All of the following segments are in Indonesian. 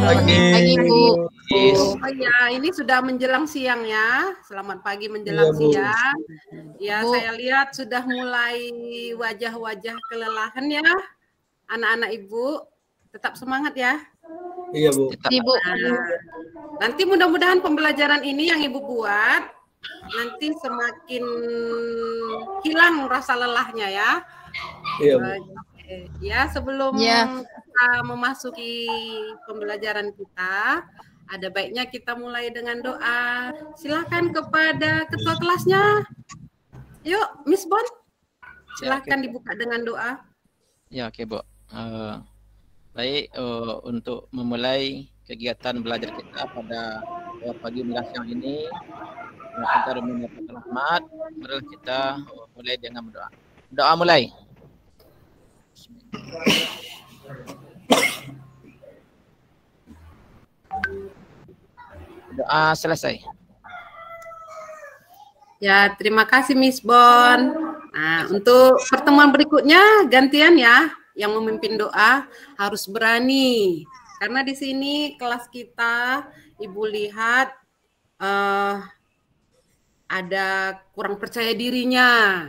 pagi, Bu. Oh ya, ini sudah menjelang siang ya. Selamat pagi menjelang siang. Ya, Bu. Saya lihat sudah mulai wajah-wajah kelelahan ya. Anak-anak Ibu, tetap semangat ya. Iya, Bu. Ibu. Nah, nanti mudah-mudahan pembelajaran ini yang Ibu buat nanti semakin hilang rasa lelahnya ya. Iya, Bu. Ya, sebelum kita memasuki pembelajaran kita, ada baiknya kita mulai dengan doa. Silakan kepada ketua kelasnya. Yuk, Miss Bon. Silakan dibuka dengan doa. Ya, oke, Bu. Baik, untuk memulai kegiatan belajar kita pada pagi menjelang siang ini, kita mendapat rahmat. Marilah kita mulai dengan berdoa. Doa mulai. Doa selesai. Ya, terima kasih Miss Bon. Nah, untuk pertemuan berikutnya gantian ya, yang memimpin doa harus berani. Karena di sini kelas kita, Ibu lihat ada kurang percaya dirinya.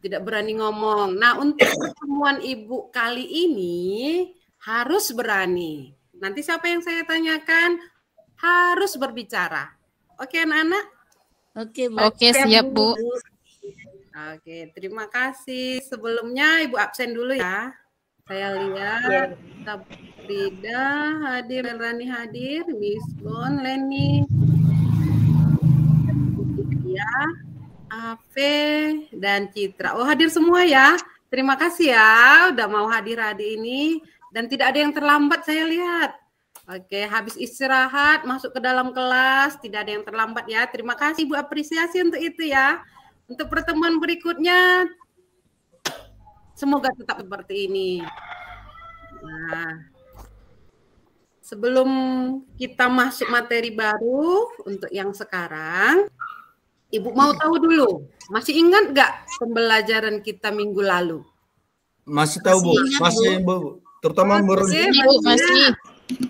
Tidak berani ngomong. Nah, untuk pertemuan Ibu kali ini harus berani. Nanti siapa yang saya tanyakan harus berbicara. Oke, anak-anak? Oke, Bu. Oke, siap, Bu. Oke, terima kasih. Sebelumnya Ibu absen dulu ya. Saya lihat Sabrida hadir, Rani hadir, Miss Bon, Leni, ya. Ave dan Citra. Oh, hadir semua ya. Terima kasih ya udah mau hadir hari ini dan tidak ada yang terlambat saya lihat. Oke, habis istirahat masuk ke dalam kelas, tidak ada yang terlambat ya. Terima kasih Bu, apresiasi untuk itu ya. Untuk pertemuan berikutnya semoga tetap seperti ini. Nah, sebelum kita masuk materi baru untuk yang sekarang, Ibu mau tahu dulu, masih ingat nggak pembelajaran kita minggu lalu? Masih tahu, Bu. Masih, Bu. Terutama masih.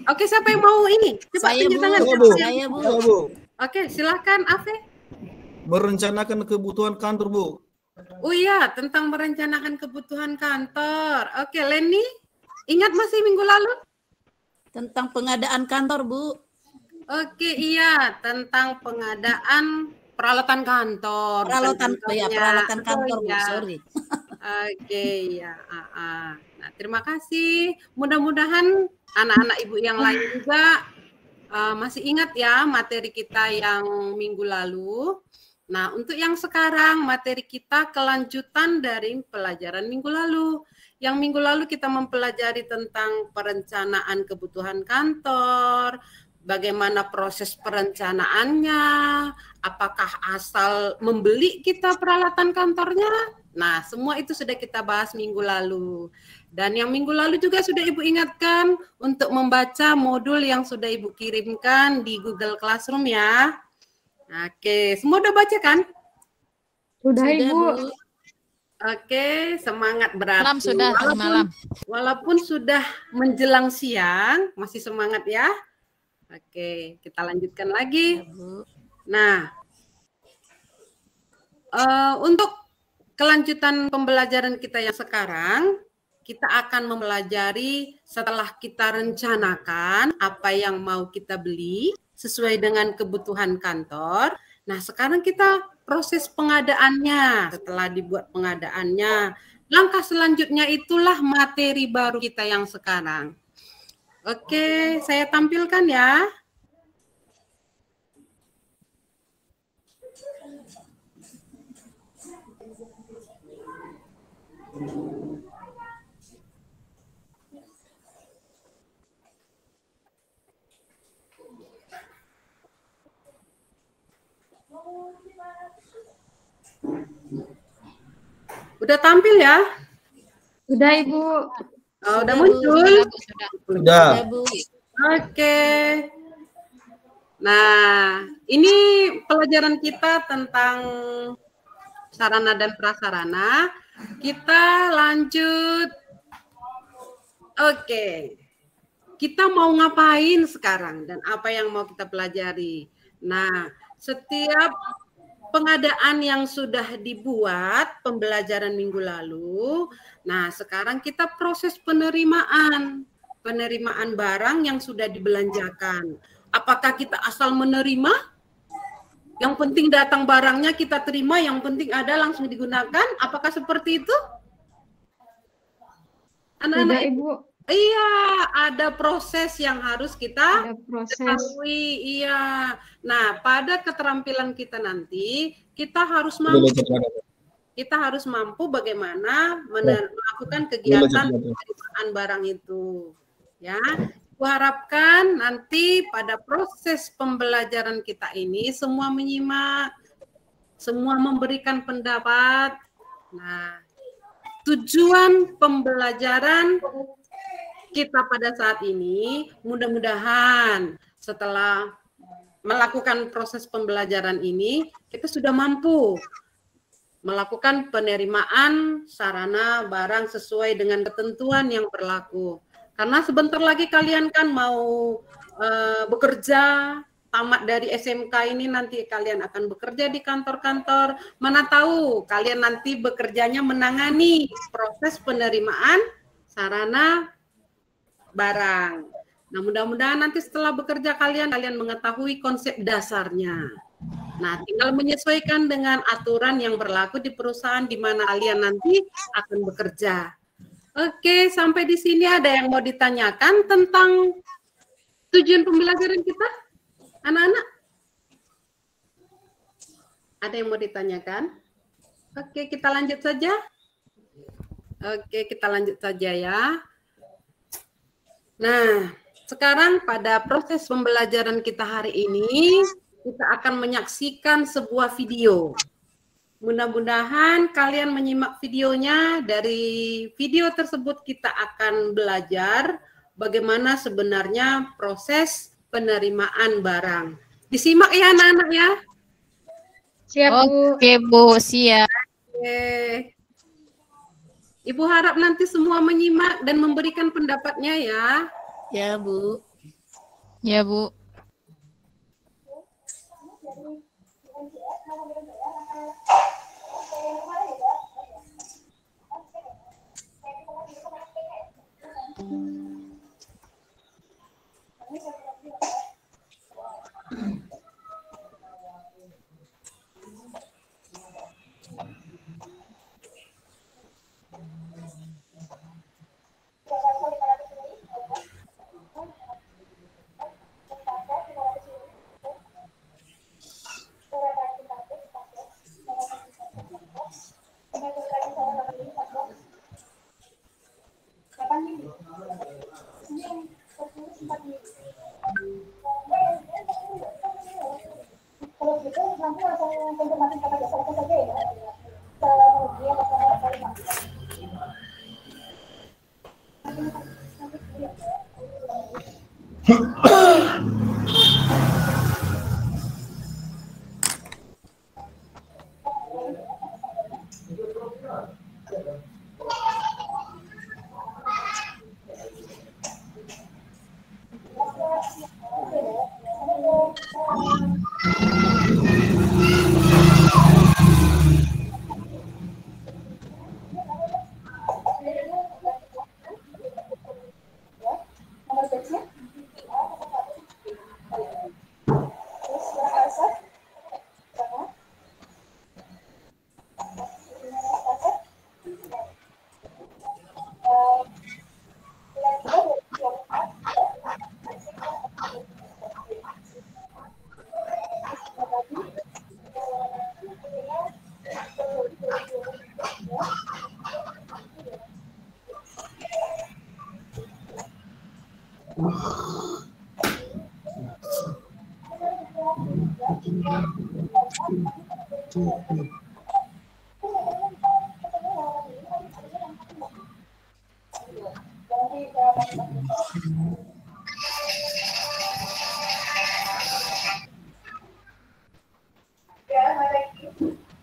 Oke, siapa yang mau ini? Coba tunjuk tangan. Saya, Bu. Oke, silakan, Ave. Merencanakan kebutuhan kantor, Bu. Oh iya, tentang merencanakan kebutuhan kantor. Oke, Leni, ingat masih minggu lalu? Tentang pengadaan kantor, Bu. Oke, iya, tentang pengadaan peralatan kantor. Peralatan kantor, Bu. Sorry. Oke, ya. Nah, terima kasih. Mudah-mudahan anak-anak Ibu yang lain juga masih ingat ya materi kita yang minggu lalu. Nah, untuk yang sekarang materi kita kelanjutan dari pelajaran minggu lalu. Yang minggu lalu kita mempelajari tentang perencanaan kebutuhan kantor, bagaimana proses perencanaannya, apakah asal membeli kita peralatan kantornya. Nah, semua itu sudah kita bahas minggu lalu. Dan yang minggu lalu juga sudah Ibu ingatkan untuk membaca modul yang sudah Ibu kirimkan di Google Classroom ya. Oke, semua udah baca kan? Sudah, Ibu. Oke, semangat berarti. Malam sudah, malam. Walaupun sudah menjelang siang, masih semangat ya. Oke, kita lanjutkan lagi. Nah, untuk kelanjutan pembelajaran kita yang sekarang, kita akan mempelajari setelah kita rencanakan apa yang mau kita beli sesuai dengan kebutuhan kantor. Nah, sekarang kita proses pengadaannya. Setelah dibuat pengadaannya, langkah selanjutnya itulah materi baru kita yang sekarang. Oke, saya tampilkan ya. Udah tampil ya? Sudah, Ibu. Oh, udah muncul? Sudah. Oke. Nah, ini pelajaran kita tentang sarana dan prasarana. Kita lanjut. Oke. kita mau ngapain sekarang dan apa yang mau kita pelajari. Nah, setiap pengadaan yang sudah dibuat pembelajaran minggu lalu, nah sekarang kita proses penerimaan barang yang sudah dibelanjakan. Apakah kita asal menerima? Yang penting datang barangnya kita terima, yang penting ada langsung digunakan. Apakah seperti itu? Anak-anak, Tidak, Ibu. iya, ada proses yang harus kita ketahui. Iya. Nah, pada keterampilan kita nanti, kita harus mampu bagaimana melakukan kegiatan penerimaan barang itu. Ya, aku harapkan nanti pada proses pembelajaran kita ini semua menyimak, semua memberikan pendapat. Nah, tujuan pembelajaran kita pada saat ini, mudah-mudahan setelah melakukan proses pembelajaran ini, kita sudah mampu melakukan penerimaan sarana barang sesuai dengan ketentuan yang berlaku. Karena sebentar lagi kalian kan mau bekerja, tamat dari SMK ini nanti kalian akan bekerja di kantor-kantor. Mana tahu kalian nanti bekerjanya menangani proses penerimaan sarana barang. Nah, mudah-mudahan nanti setelah bekerja kalian mengetahui konsep dasarnya. Nah, tinggal menyesuaikan dengan aturan yang berlaku di perusahaan di mana kalian nanti akan bekerja. Oke, sampai di sini ada yang mau ditanyakan tentang tujuan pembelajaran kita? Anak-anak? Ada yang mau ditanyakan? Oke, kita lanjut saja. Oke, kita lanjut saja ya. Nah, sekarang pada proses pembelajaran kita hari ini, kita akan menyaksikan sebuah video. Mudah-mudahan kalian menyimak videonya. Dari video tersebut kita akan belajar bagaimana sebenarnya proses penerimaan barang. Disimak ya anak-anak ya. Siap, Bu. Oke, Bu, siap. Oke. Ibu harap nanti semua menyimak dan memberikan pendapatnya ya. Ya, Bu. Ya, Bu.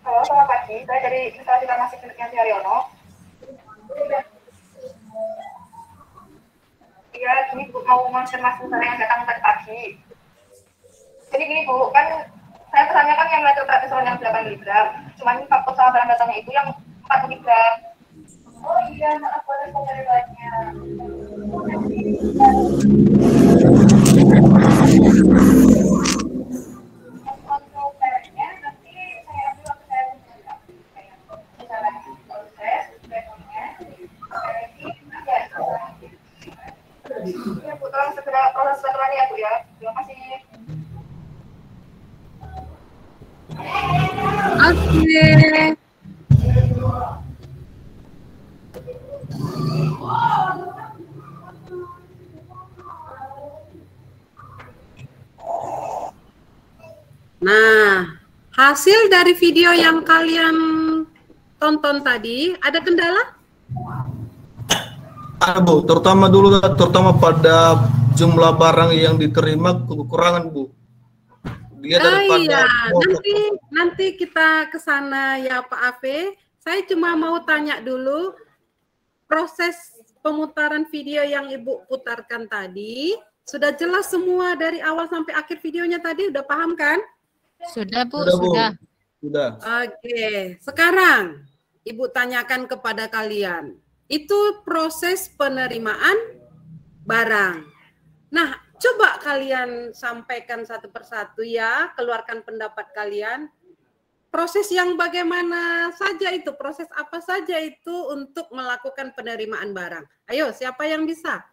Halo, selamat pagi. Saya dari Instalasi Farmasi Kliniknya Haryono. Iya, gini Bu, mau mengonfirmasi barang yang datang tadi pagi. Jadi gini Bu, kan saya pesannya kan yang meter tradisional yang 8 mg. Cuman faktor sama barang datangnya itu yang 4 mg. Oh iya, maaf boleh pengirimannya. Untuk barangnya nanti saya ambil waktu saya menjelaskan. Misalnya proses, betulnya, ya Bu, tolong segera proses betulnya ya Bu ya. Terima kasih. Oke. Nah, hasil dari video yang kalian tonton tadi, ada kendala? Ada Bu, terutama pada jumlah barang yang diterima kekurangan Bu. Dia daripada nanti kita ke sana ya Pak Afe. Saya cuma mau tanya dulu proses pemutaran video yang Ibu putarkan tadi, sudah jelas semua dari awal sampai akhir videonya tadi, udah paham kan? Sudah Bu, sudah. Oke, sekarang Ibu tanyakan kepada kalian, itu proses penerimaan barang. Nah, coba kalian sampaikan satu persatu ya, keluarkan pendapat kalian. Proses yang bagaimana saja itu, proses apa saja itu untuk melakukan penerimaan barang. Ayo, siapa yang bisa?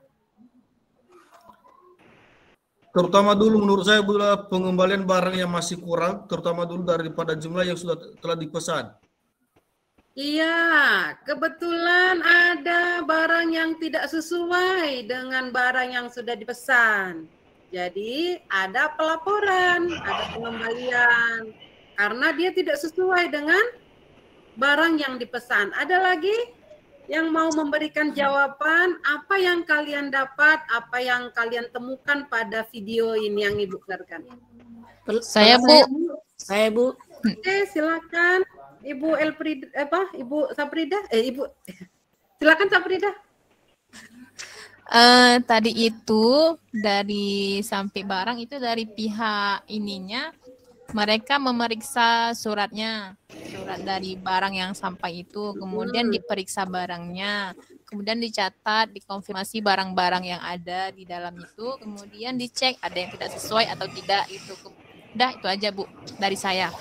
Terutama dulu menurut saya adalah pengembalian barang yang masih kurang, terutama dulu daripada jumlah yang telah dipesan. Iya, kebetulan ada barang yang tidak sesuai dengan barang yang sudah dipesan. Jadi ada pelaporan, ada pengembalian. Karena dia tidak sesuai dengan barang yang dipesan. Ada lagi yang mau memberikan jawaban apa yang kalian dapat, apa yang kalian temukan pada video ini yang Ibu putarkan? Saya Bu. Saya Bu. Oke, silakan Ibu Ibu Saprida, Ibu silakan Saprida. Tadi itu dari sampai barang itu dari pihak ininya, mereka memeriksa surat dari barang yang sampai itu, kemudian diperiksa barangnya, kemudian dicatat, dikonfirmasi barang-barang yang ada di dalam itu, kemudian dicek ada yang tidak sesuai atau tidak itu. Udah itu aja Bu dari saya.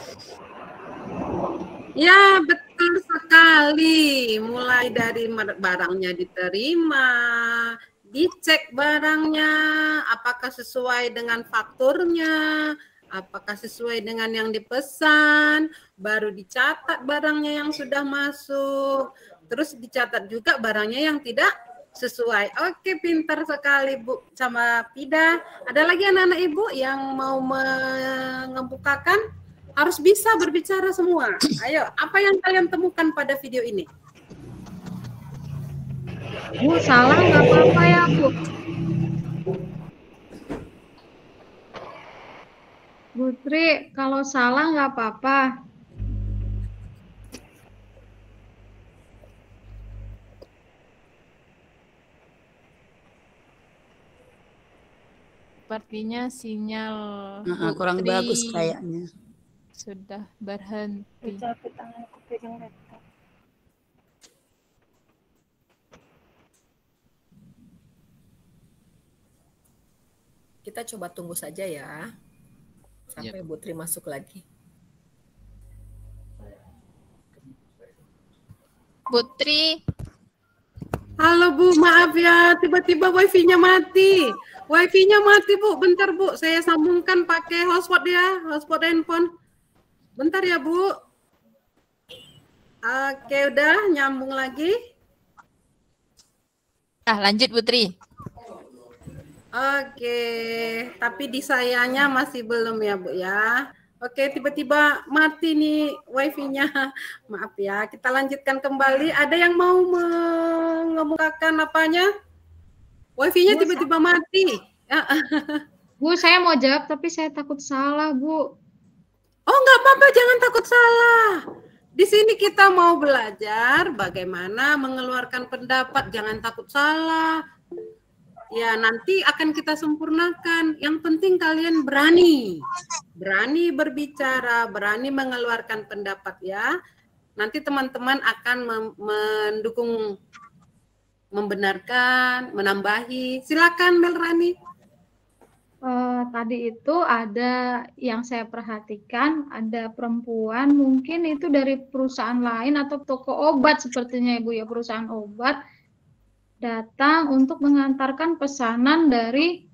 Ya, betul sekali. Mulai dari barangnya diterima, dicek barangnya, apakah sesuai dengan fakturnya, apakah sesuai dengan yang dipesan, baru dicatat barangnya yang sudah masuk, terus dicatat juga barangnya yang tidak sesuai. Oke, pintar sekali Bu sama Pida. Ada lagi anak-anak Ibu yang mau mengemukakan? Harus bisa berbicara semua. Ayo, apa yang kalian temukan pada video ini? Bu, salah nggak apa-apa ya Bu. Putri, kalau salah nggak apa-apa. Sepertinya sinyal kurang Putri bagus kayaknya. Sudah berhenti. Kita coba tunggu saja ya, sampai Putri masuk lagi. Putri. Halo Bu, maaf ya, tiba-tiba wifi-nya mati. Wifi-nya mati Bu, bentar Bu, saya sambungkan pakai hotspot ya, hotspot handphone. Bentar ya Bu. Oke, udah nyambung lagi. Lanjut Putri. Oke, tapi di sayanya masih belum ya Bu ya. Oke, tiba-tiba mati nih wifi-nya. Maaf ya, kita lanjutkan kembali. Ada yang mau mengemukakan apanya? Wifi-nya tiba-tiba mati. Bu, saya mau jawab tapi saya takut salah Bu. Oh, nggak apa-apa, jangan takut salah. Di sini kita mau belajar bagaimana mengeluarkan pendapat, jangan takut salah. Ya, nanti akan kita sempurnakan. Yang penting kalian berani. Berani berbicara, berani mengeluarkan pendapat ya. Nanti teman-teman akan mendukung, membenarkan, menambahi. Silakan Melrani. Tadi itu ada yang saya perhatikan, ada perempuan mungkin itu dari perusahaan lain atau toko obat sepertinya Ibu ya, perusahaan obat datang untuk mengantarkan pesanan dari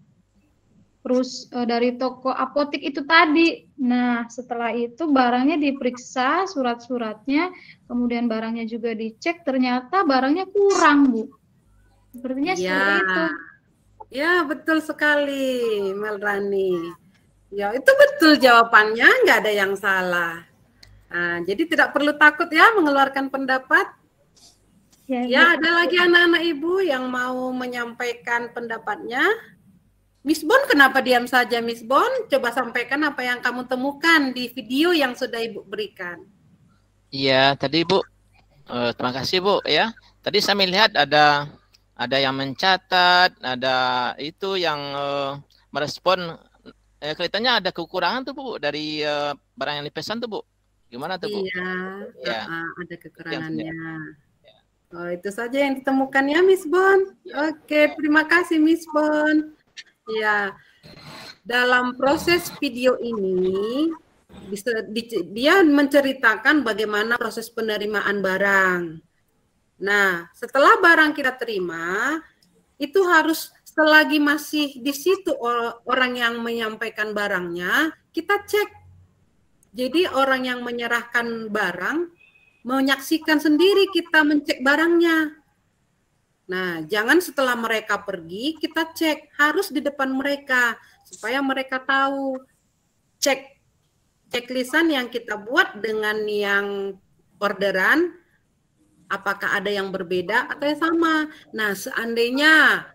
dari toko apotik itu tadi. Nah, setelah itu barangnya diperiksa, surat-suratnya, kemudian barangnya juga dicek, ternyata barangnya kurang, Bu. Sepertinya seperti itu. Ya, betul sekali, Melrani. Ya, itu betul jawabannya, nggak ada yang salah. Nah, jadi tidak perlu takut ya mengeluarkan pendapat. Ya, ada lagi anak-anak ibu yang mau menyampaikan pendapatnya. Miss Bon, kenapa diam saja, Miss Bon? Coba sampaikan apa yang kamu temukan di video yang sudah Ibu berikan. Iya, tadi Bu, terima kasih Bu ya. Tadi saya melihat ada yang mencatat, ada itu yang merespon. Kelihatannya ada kekurangan tuh Bu dari barang yang dipesan tuh Bu. Gimana tuh Bu? Iya, ada kekurangannya. Oh, itu saja yang ditemukan ya Miss Bon. Oke, terima kasih Miss Bon. Ya, dalam proses video ini dia menceritakan bagaimana proses penerimaan barang. Nah, setelah barang kita terima, itu harus selagi masih di situ orang yang menyampaikan barangnya, kita cek. Jadi orang yang menyerahkan barang menyaksikan sendiri kita mencek barangnya. Nah, jangan setelah mereka pergi, kita cek. Harus di depan mereka, supaya mereka tahu. Checklistan yang kita buat dengan yang orderan, apakah ada yang berbeda atau yang sama. Nah, seandainya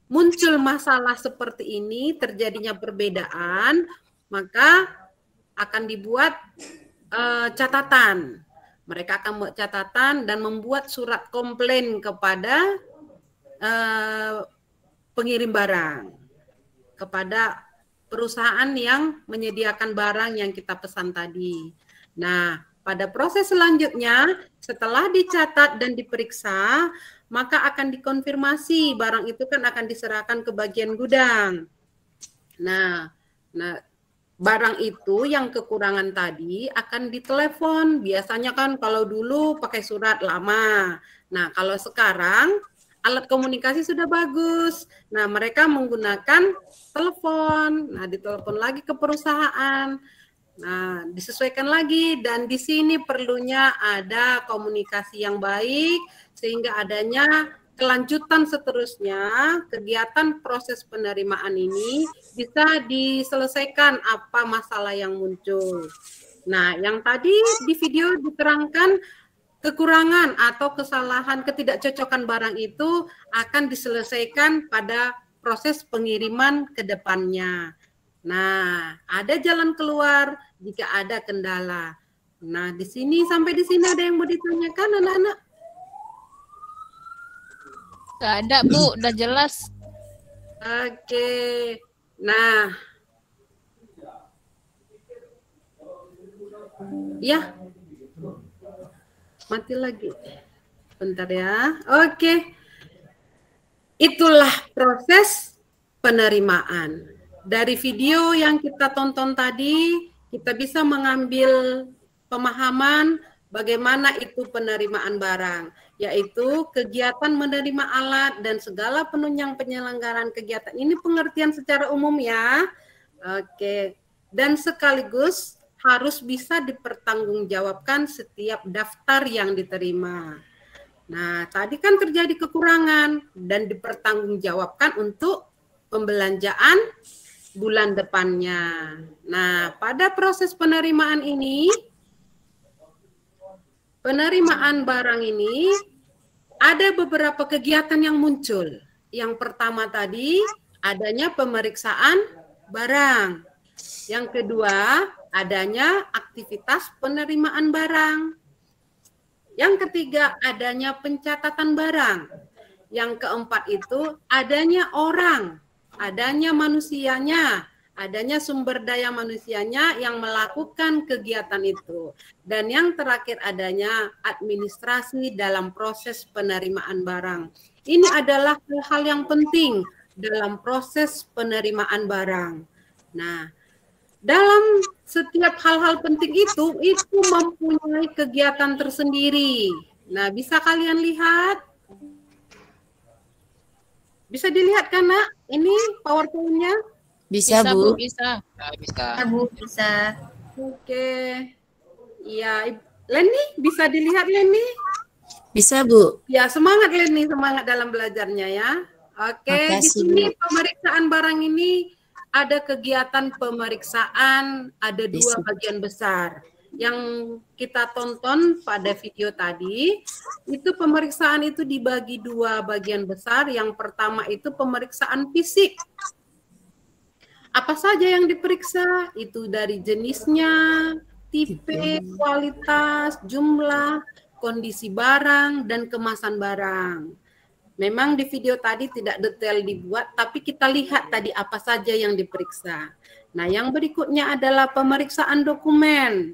muncul masalah seperti ini, terjadinya perbedaan, maka akan dibuat catatan. Mereka akan membuat catatan dan membuat surat komplain kepada pengirim barang, kepada perusahaan yang menyediakan barang yang kita pesan tadi. Nah, pada proses selanjutnya, setelah dicatat dan diperiksa, maka akan dikonfirmasi barang itu kan akan diserahkan ke bagian gudang. Nah, barang itu yang kekurangan tadi akan ditelepon. Biasanya kan kalau dulu pakai surat lama. Nah, kalau sekarang alat komunikasi sudah bagus. Nah, mereka menggunakan telepon. Nah, ditelepon lagi ke perusahaan. Nah, disesuaikan lagi, dan di sini perlunya ada komunikasi yang baik sehingga adanya kelanjutan seterusnya kegiatan proses penerimaan ini bisa diselesaikan apa masalah yang muncul. Nah, yang tadi di video diterangkan kekurangan atau kesalahan ketidakcocokan barang itu akan diselesaikan pada proses pengiriman ke depannya. Nah, ada jalan keluar jika ada kendala. Nah, di sini sampai di sini ada yang mau ditanyakan anak-anak? Gak ada Bu, udah jelas. Oke. Nah. Ya. Mati lagi. Bentar ya. Oke. Itulah proses penerimaan. Dari video yang kita tonton tadi, kita bisa mengambil pemahaman bagaimana itu penerimaan barang, yaitu kegiatan menerima alat dan segala penunjang penyelenggaraan kegiatan. Ini pengertian secara umum ya. Oke. Dan sekaligus harus bisa dipertanggungjawabkan setiap daftar yang diterima. Nah, tadi kan terjadi kekurangan dan dipertanggungjawabkan untuk pembelanjaan bulan depannya. Nah, pada proses penerimaan ini, penerimaan barang ini ada beberapa kegiatan yang muncul. Yang pertama tadi adanya pemeriksaan barang. Yang kedua adanya aktivitas penerimaan barang. Yang ketiga adanya pencatatan barang. Yang keempat itu adanya orang, adanya manusianya, adanya sumber daya manusianya yang melakukan kegiatan itu. Dan yang terakhir adanya administrasi dalam proses penerimaan barang. Ini adalah hal-hal yang penting dalam proses penerimaan barang. Nah, dalam setiap hal-hal penting itu mempunyai kegiatan tersendiri. Nah, bisa kalian lihat? Bisa dilihat kan, Nak? Ini PowerPoint-nya? Bisa, Bu. Bisa. Bisa. Bu, bisa. Oke. Iya, Leni bisa dilihat, Leni? Bisa, Bu. Ya, semangat Leni, semangat dalam belajarnya ya. Oke, di Makasih, sini Bu. pemeriksaan barang ini ada kegiatan pemeriksaan, ada dua Bisa. bagian besar. Yang kita tonton pada video tadi, itu pemeriksaan itu dibagi dua bagian besar. Yang pertama itu pemeriksaan fisik. Apa saja yang diperiksa? Itu dari jenisnya, tipe, kualitas, jumlah, kondisi barang, dan kemasan barang. Memang di video tadi tidak detail dibuat, tapi kita lihat tadi apa saja yang diperiksa. Nah, yang berikutnya adalah pemeriksaan dokumen.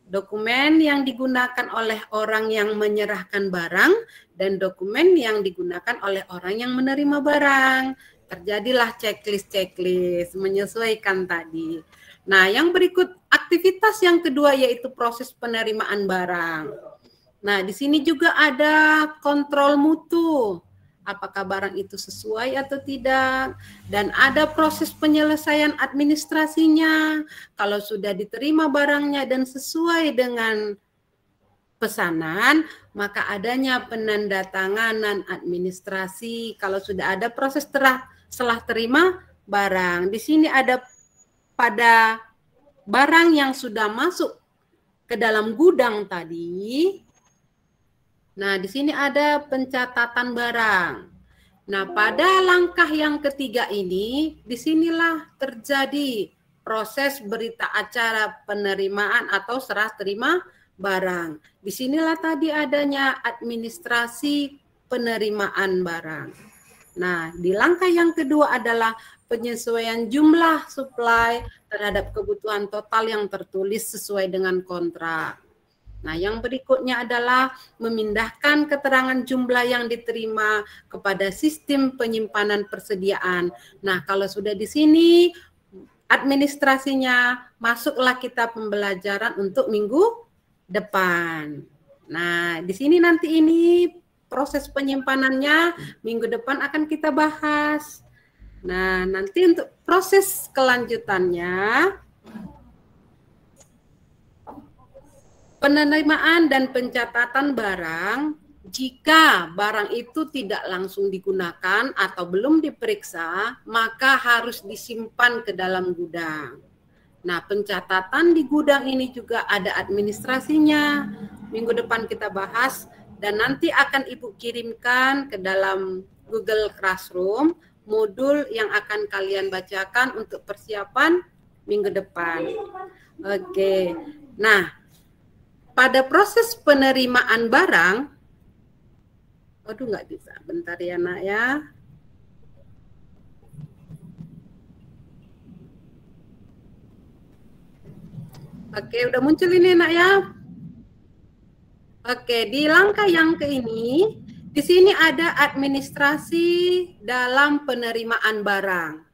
Dokumen yang digunakan oleh orang yang menyerahkan barang dan dokumen yang digunakan oleh orang yang menerima barang. Terjadilah checklist menyesuaikan tadi. Nah, yang berikut aktivitas yang kedua yaitu proses penerimaan barang. Nah, di sini juga ada kontrol mutu. Apakah barang itu sesuai atau tidak. Dan ada proses penyelesaian administrasinya. Kalau sudah diterima barangnya dan sesuai dengan pesanan, maka adanya penandatanganan administrasi. Kalau sudah ada proses setelah terima barang. Di sini ada pada barang yang sudah masuk ke dalam gudang tadi. Nah, di sini ada pencatatan barang. Nah, pada langkah yang ketiga ini, disinilah terjadi proses berita acara penerimaan atau serah terima barang. Disinilah tadi adanya administrasi penerimaan barang. Nah, di langkah yang kedua adalah penyesuaian jumlah supply terhadap kebutuhan total yang tertulis sesuai dengan kontrak. Nah, yang berikutnya adalah memindahkan keterangan jumlah yang diterima kepada sistem penyimpanan persediaan. Nah, kalau sudah di sini administrasinya, masuklah kita pembelajaran untuk minggu depan. Nah, di sini nanti ini proses penyimpanannya minggu depan akan kita bahas. Nah, nanti untuk proses kelanjutannya, penerimaan dan pencatatan barang, jika barang itu tidak langsung digunakan atau belum diperiksa, maka harus disimpan ke dalam gudang. Nah, pencatatan di gudang ini juga ada administrasinya. Minggu depan kita bahas dan nanti akan Ibu kirimkan ke dalam Google Classroom modul yang akan kalian bacakan untuk persiapan minggu depan. Oke. Nah, pada proses penerimaan barang, aduh nggak bisa, bentar ya Nak ya. Oke, udah muncul ini Nak ya. Oke, di langkah yang ke ini, di sini ada administrasi dalam penerimaan barang.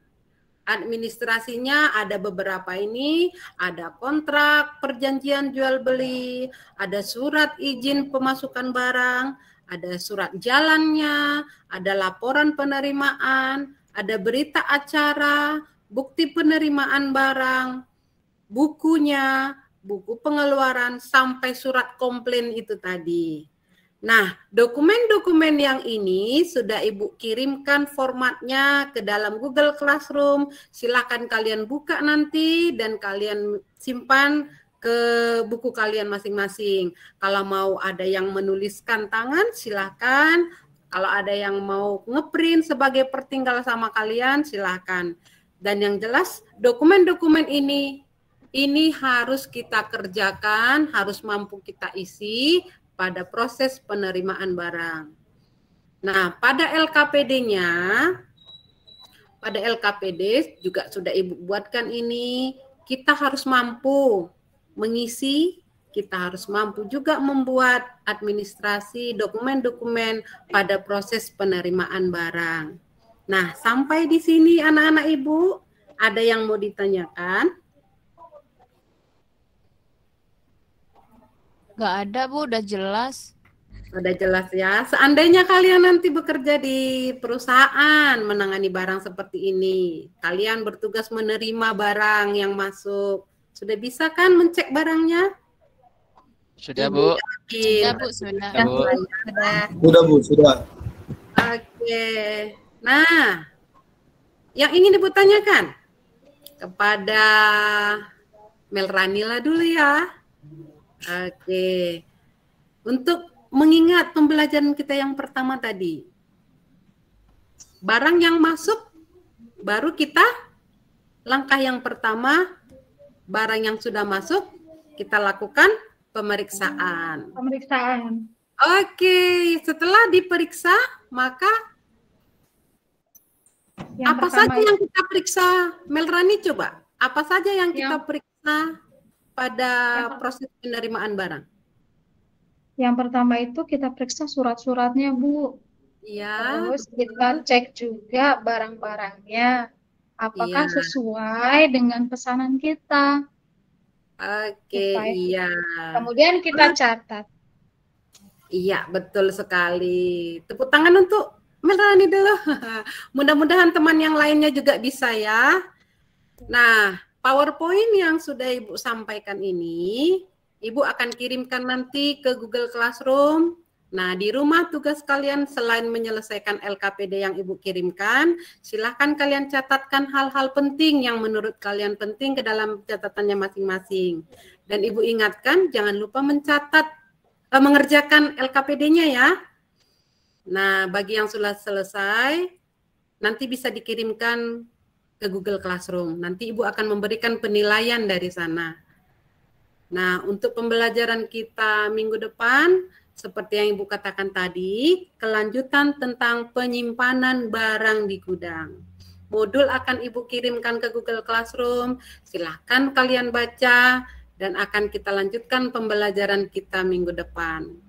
Administrasinya ada beberapa ini, ada kontrak, perjanjian jual beli, ada surat izin pemasukan barang, ada surat jalannya, ada laporan penerimaan, ada berita acara, bukti penerimaan barang, bukunya, buku pengeluaran, sampai surat komplain itu tadi. Nah, dokumen-dokumen yang ini sudah Ibu kirimkan formatnya ke dalam Google Classroom. Silakan kalian buka nanti dan kalian simpan ke buku kalian masing-masing. Kalau mau ada yang menuliskan tangan, silakan. Kalau ada yang mau ngeprint sebagai pertinggal sama kalian, silakan. Dan yang jelas, dokumen-dokumen ini harus kita kerjakan, harus mampu kita isi pada proses penerimaan barang. Nah, pada LKPD-nya, pada LKPD juga sudah Ibu buatkan ini, kita harus mampu mengisi, kita harus mampu juga membuat administrasi dokumen-dokumen pada proses penerimaan barang. Nah, sampai di sini anak-anak Ibu, ada yang mau ditanyakan? Nggak ada, Bu, udah jelas. Udah jelas ya. Seandainya kalian nanti bekerja di perusahaan menangani barang seperti ini, kalian bertugas menerima barang yang masuk. Sudah bisa kan mencek barangnya? Sudah, Bu. Sudah, Bu, sudah. Sudah, Bu. Sudah, Bu, sudah. Oke. Nah, yang ingin Ibu tanyakan kepada Melranila dulu ya. Oke. Untuk mengingat pembelajaran kita yang pertama tadi, barang yang masuk, baru kita langkah yang pertama, barang yang sudah masuk, kita lakukan pemeriksaan. Pemeriksaan. Oke, setelah diperiksa, maka Yang apa pertama saja yang kita periksa, Melrani coba? Apa saja yang kita periksa pada proses penerimaan barang? Yang pertama itu kita periksa surat-suratnya, Bu. Iya. Terus kita cek juga barang-barangnya. Apakah Iya. sesuai dengan pesanan kita. Oke, iya. Kemudian kita catat. Iya, betul sekali. Tepuk tangan untuk Melrani dulu. Mudah-mudahan teman yang lainnya juga bisa ya. Nah, PowerPoint yang sudah Ibu sampaikan ini, Ibu akan kirimkan nanti ke Google Classroom. Nah, di rumah tugas kalian selain menyelesaikan LKPD yang Ibu kirimkan, silahkan kalian catatkan hal-hal penting yang menurut kalian penting ke dalam catatannya masing-masing. Dan Ibu ingatkan, jangan lupa mengerjakan LKPD-nya ya. Nah, bagi yang sudah selesai, nanti bisa dikirimkan ke Google Classroom. Nanti Ibu akan memberikan penilaian dari sana. Nah, untuk pembelajaran kita minggu depan, seperti yang Ibu katakan tadi, kelanjutan tentang penyimpanan barang di gudang. Modul akan Ibu kirimkan ke Google Classroom, silahkan kalian baca, dan akan kita lanjutkan pembelajaran kita minggu depan.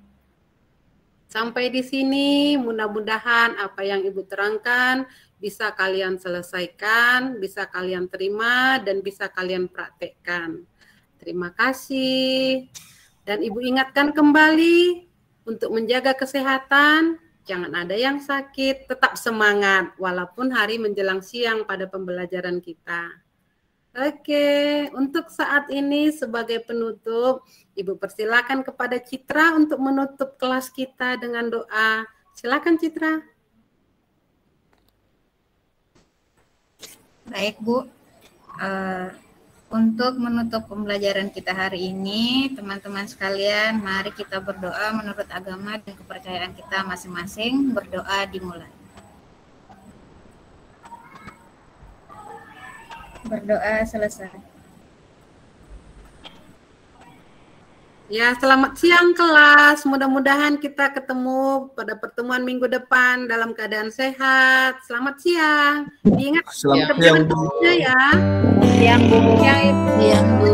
Sampai di sini, mudah-mudahan apa yang Ibu terangkan bisa kalian selesaikan, bisa kalian terima, dan bisa kalian praktekkan. Terima kasih. Dan Ibu ingatkan kembali untuk menjaga kesehatan, jangan ada yang sakit, tetap semangat walaupun hari menjelang siang pada pembelajaran kita. Oke, untuk saat ini sebagai penutup, Ibu persilakan kepada Citra untuk menutup kelas kita dengan doa. Silakan Citra. Baik Bu, untuk menutup pembelajaran kita hari ini, teman-teman sekalian, mari kita berdoa menurut agama dan kepercayaan kita masing-masing. Berdoa dimulai. Berdoa selesai. Ya, selamat siang kelas. Mudah-mudahan kita ketemu pada pertemuan minggu depan dalam keadaan sehat. Selamat siang. Diingat Selamat siang, Bu. ya. Siang, Bu. Yang Bu.